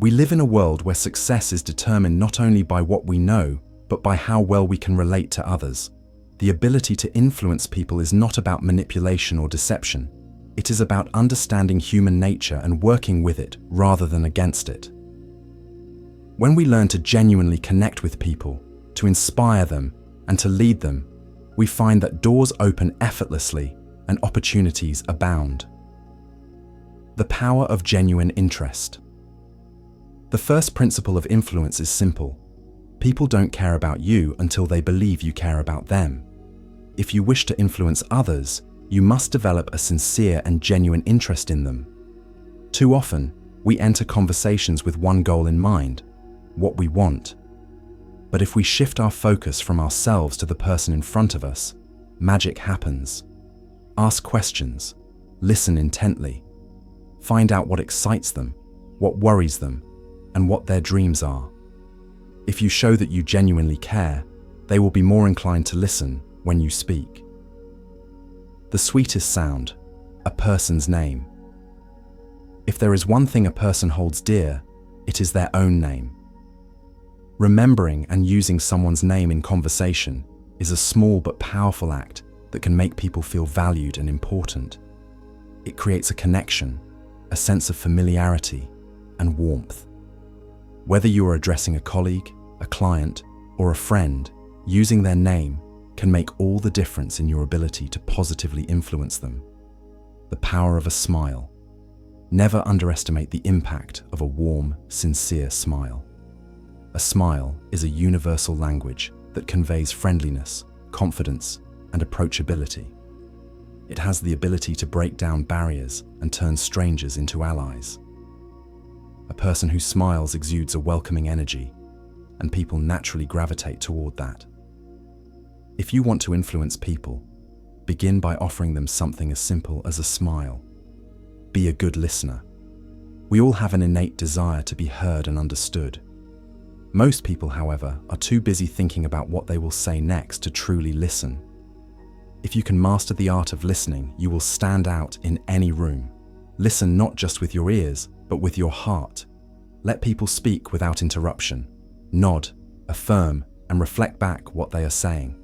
We live in a world where success is determined not only by what we know, but by how well we can relate to others. The ability to influence people is not about manipulation or deception. It is about understanding human nature and working with it rather than against it. When we learn to genuinely connect with people, to inspire them, and to lead them, we find that doors open effortlessly and opportunities abound. The power of genuine interest. The first principle of influence is simple. People don't care about you until they believe you care about them. If you wish to influence others, you must develop a sincere and genuine interest in them. Too often, we enter conversations with one goal in mind, what we want. But if we shift our focus from ourselves to the person in front of us, magic happens. Ask questions, listen intently, find out what excites them, what worries them, and what their dreams are. If you show that you genuinely care, they will be more inclined to listen when you speak. The sweetest sound, a person's name. If there is one thing a person holds dear, it is their own name. Remembering and using someone's name in conversation is a small but powerful act that can make people feel valued and important. It creates a connection, a sense of familiarity, and warmth. Whether you are addressing a colleague, a client, or a friend, using their name can make all the difference in your ability to positively influence them. The power of a smile. Never underestimate the impact of a warm, sincere smile. A smile is a universal language that conveys friendliness, confidence, and approachability. It has the ability to break down barriers and turn strangers into allies. A person who smiles exudes a welcoming energy, and people naturally gravitate toward that. If you want to influence people, begin by offering them something as simple as a smile. Be a good listener. We all have an innate desire to be heard and understood. Most people, however, are too busy thinking about what they will say next to truly listen. If you can master the art of listening, you will stand out in any room. Listen not just with your ears, but with your heart. Let people speak without interruption. Nod, affirm, and reflect back what they are saying.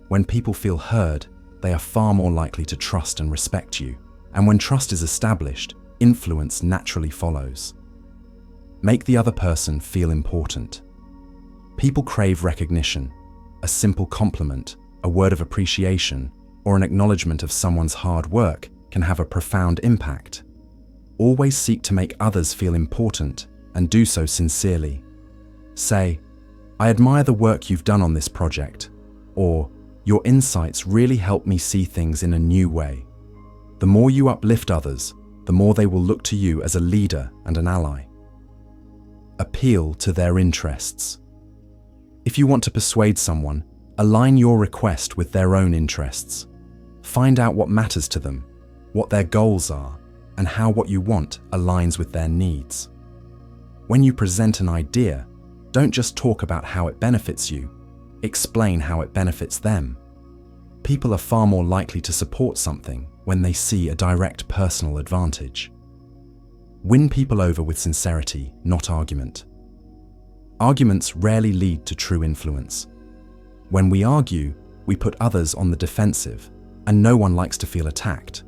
When people feel heard, they are far more likely to trust and respect you. And when trust is established, influence naturally follows. Make the other person feel important. People crave recognition. A simple compliment, a word of appreciation, or an acknowledgement of someone's hard work can have a profound impact. Always seek to make others feel important and do so sincerely. Say, "I admire the work you've done on this project," or "Your insights really help me see things in a new way." The more you uplift others, the more they will look to you as a leader and an ally. Appeal to their interests. If you want to persuade someone, align your request with their own interests. Find out what matters to them, what their goals are, and how what you want aligns with their needs. When you present an idea, don't just talk about how it benefits you, explain how it benefits them. People are far more likely to support something when they see a direct personal advantage. Win people over with sincerity, not argument. Arguments rarely lead to true influence. When we argue, we put others on the defensive, and no one likes to feel attacked.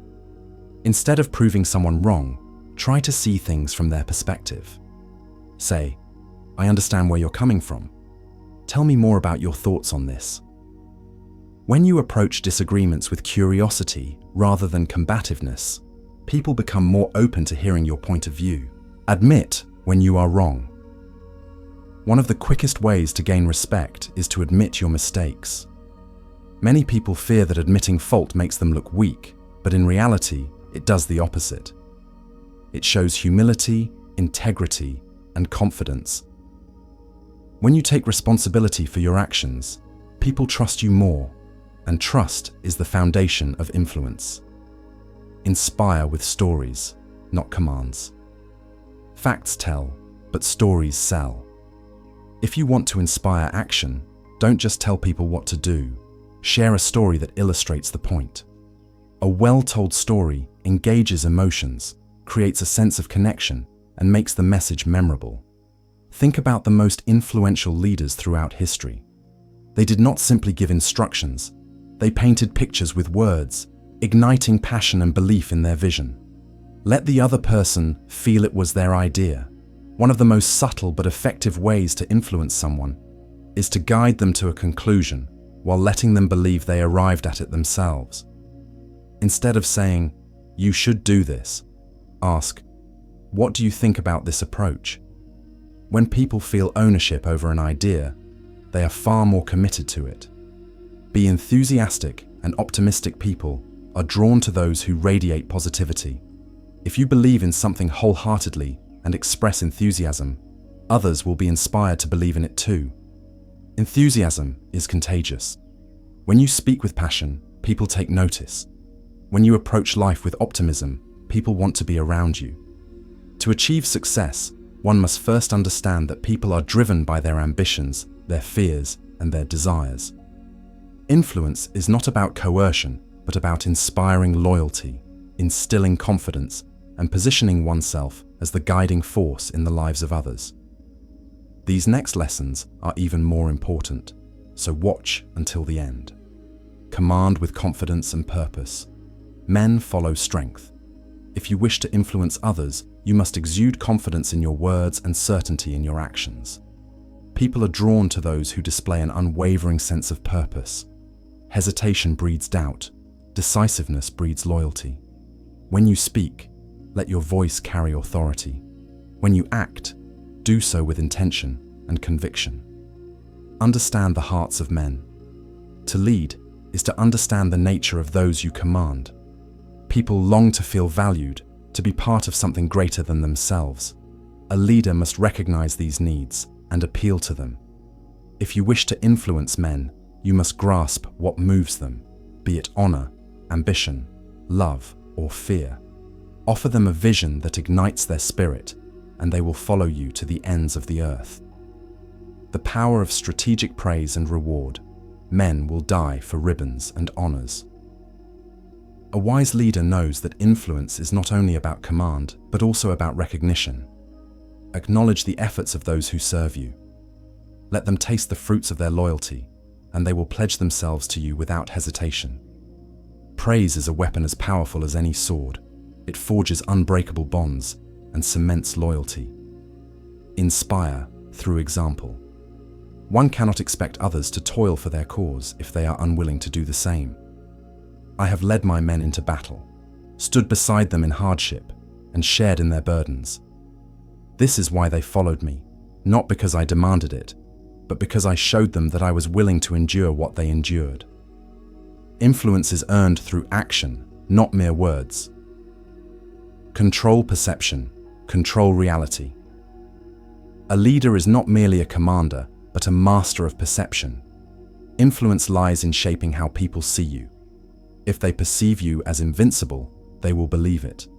Instead of proving someone wrong, try to see things from their perspective. Say, "I understand where you're coming from. Tell me more about your thoughts on this." When you approach disagreements with curiosity rather than combativeness, people become more open to hearing your point of view. Admit when you are wrong. One of the quickest ways to gain respect is to admit your mistakes. Many people fear that admitting fault makes them look weak, but in reality, it does the opposite. It shows humility, integrity, and confidence. When you take responsibility for your actions, people trust you more, and trust is the foundation of influence. Inspire with stories, not commands. Facts tell, but stories sell. If you want to inspire action, don't just tell people what to do. Share a story that illustrates the point. A well-told story engages emotions, creates a sense of connection, and makes the message memorable. Think about the most influential leaders throughout history. They did not simply give instructions. They painted pictures with words, igniting passion and belief in their vision. Let the other person feel it was their idea. One of the most subtle but effective ways to influence someone is to guide them to a conclusion while letting them believe they arrived at it themselves. Instead of saying, "You should do this," ask, "What do you think about this approach?" When people feel ownership over an idea, they are far more committed to it. Be enthusiastic and optimistic people are drawn to those who radiate positivity. If you believe in something wholeheartedly and express enthusiasm, others will be inspired to believe in it too. Enthusiasm is contagious. When you speak with passion, people take notice. When you approach life with optimism, people want to be around you. To achieve success, one must first understand that people are driven by their ambitions, their fears, and their desires. Influence is not about coercion, but about inspiring loyalty, instilling confidence, and positioning oneself as the guiding force in the lives of others. These next lessons are even more important, so watch until the end. Command with confidence and purpose. Men follow strength. If you wish to influence others, you must exude confidence in your words and certainty in your actions. People are drawn to those who display an unwavering sense of purpose. Hesitation breeds doubt. Decisiveness breeds loyalty. When you speak, let your voice carry authority. When you act, do so with intention and conviction. Understand the hearts of men. To lead is to understand the nature of those you command. People long to feel valued, to be part of something greater than themselves. A leader must recognize these needs and appeal to them. If you wish to influence men, you must grasp what moves them, be it honor, ambition, love, or fear. Offer them a vision that ignites their spirit, and they will follow you to the ends of the earth. The power of strategic praise and reward. Men will die for ribbons and honors. A wise leader knows that influence is not only about command, but also about recognition. Acknowledge the efforts of those who serve you. Let them taste the fruits of their loyalty, and they will pledge themselves to you without hesitation. Praise is a weapon as powerful as any sword. It forges unbreakable bonds and cements loyalty. Inspire through example. One cannot expect others to toil for their cause if they are unwilling to do the same. I have led my men into battle, stood beside them in hardship, and shared in their burdens. This is why they followed me, not because I demanded it, but because I showed them that I was willing to endure what they endured. Influence is earned through action, not mere words. Control perception, control reality. A leader is not merely a commander, but a master of perception. Influence lies in shaping how people see you. If they perceive you as invincible, they will believe it.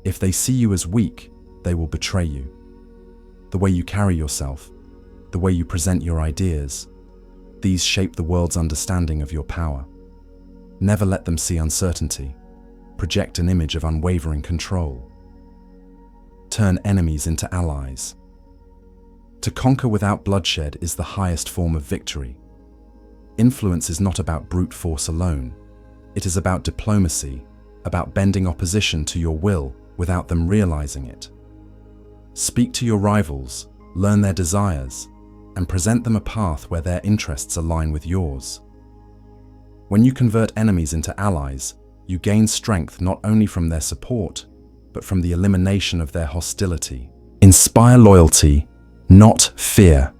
If they see you as weak, they will betray you. The way you carry yourself, the way you present your ideas, these shape the world's understanding of your power. Never let them see uncertainty. Project an image of unwavering control. Turn enemies into allies. To conquer without bloodshed is the highest form of victory. Influence is not about brute force alone. It is about diplomacy, about bending opposition to your will without them realizing it. Speak to your rivals, learn their desires, and present them a path where their interests align with yours. When you convert enemies into allies, you gain strength not only from their support, but from the elimination of their hostility. Inspire loyalty, not fear.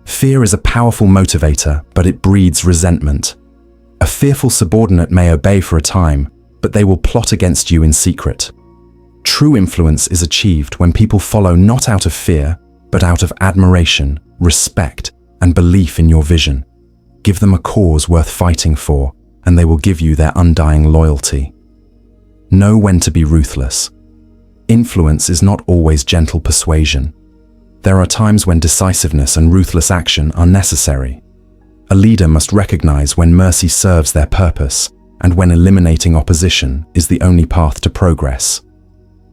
Fear is a powerful motivator, but it breeds resentment. A fearful subordinate may obey for a time, but they will plot against you in secret. True influence is achieved when people follow not out of fear, but out of admiration, respect, and belief in your vision. Give them a cause worth fighting for, and they will give you their undying loyalty. Know when to be ruthless. Influence is not always gentle persuasion. There are times when decisiveness and ruthless action are necessary. A leader must recognize when mercy serves their purpose and when eliminating opposition is the only path to progress.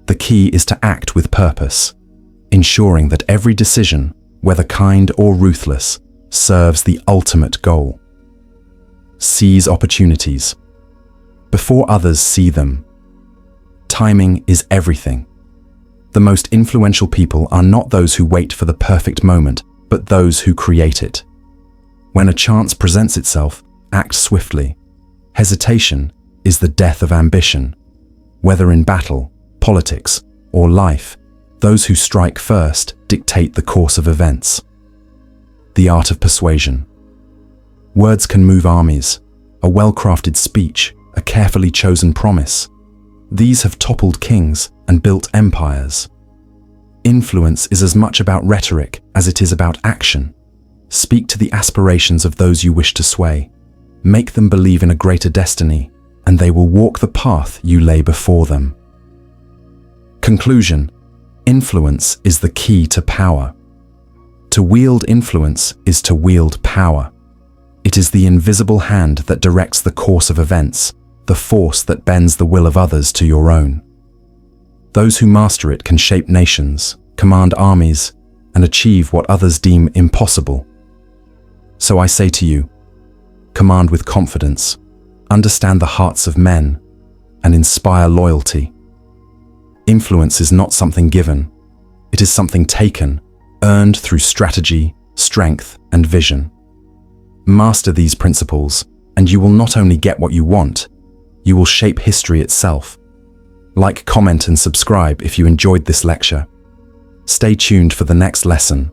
The key is to act with purpose, ensuring that every decision, whether kind or ruthless, serves the ultimate goal. Seize opportunities before others see them. Timing is everything. The most influential people are not those who wait for the perfect moment, but those who create it. When a chance presents itself, act swiftly. Hesitation is the death of ambition. Whether in battle, politics, or life, those who strike first dictate the course of events. The art of persuasion. Words can move armies. A well-crafted speech, a carefully chosen promise. These have toppled kings and built empires. Influence is as much about rhetoric as it is about action. Speak to the aspirations of those you wish to sway. Make them believe in a greater destiny, and they will walk the path you lay before them. Conclusion: influence is the key to power. To wield influence is to wield power. It is the invisible hand that directs the course of events, the force that bends the will of others to your own. Those who master it can shape nations, command armies, and achieve what others deem impossible. So I say to you, command with confidence, understand the hearts of men, and inspire loyalty. Influence is not something given. It is something taken, earned through strategy, strength, and vision. Master these principles, and you will not only get what you want, you will shape history itself. Like, comment, and subscribe if you enjoyed this lecture. Stay tuned for the next lesson.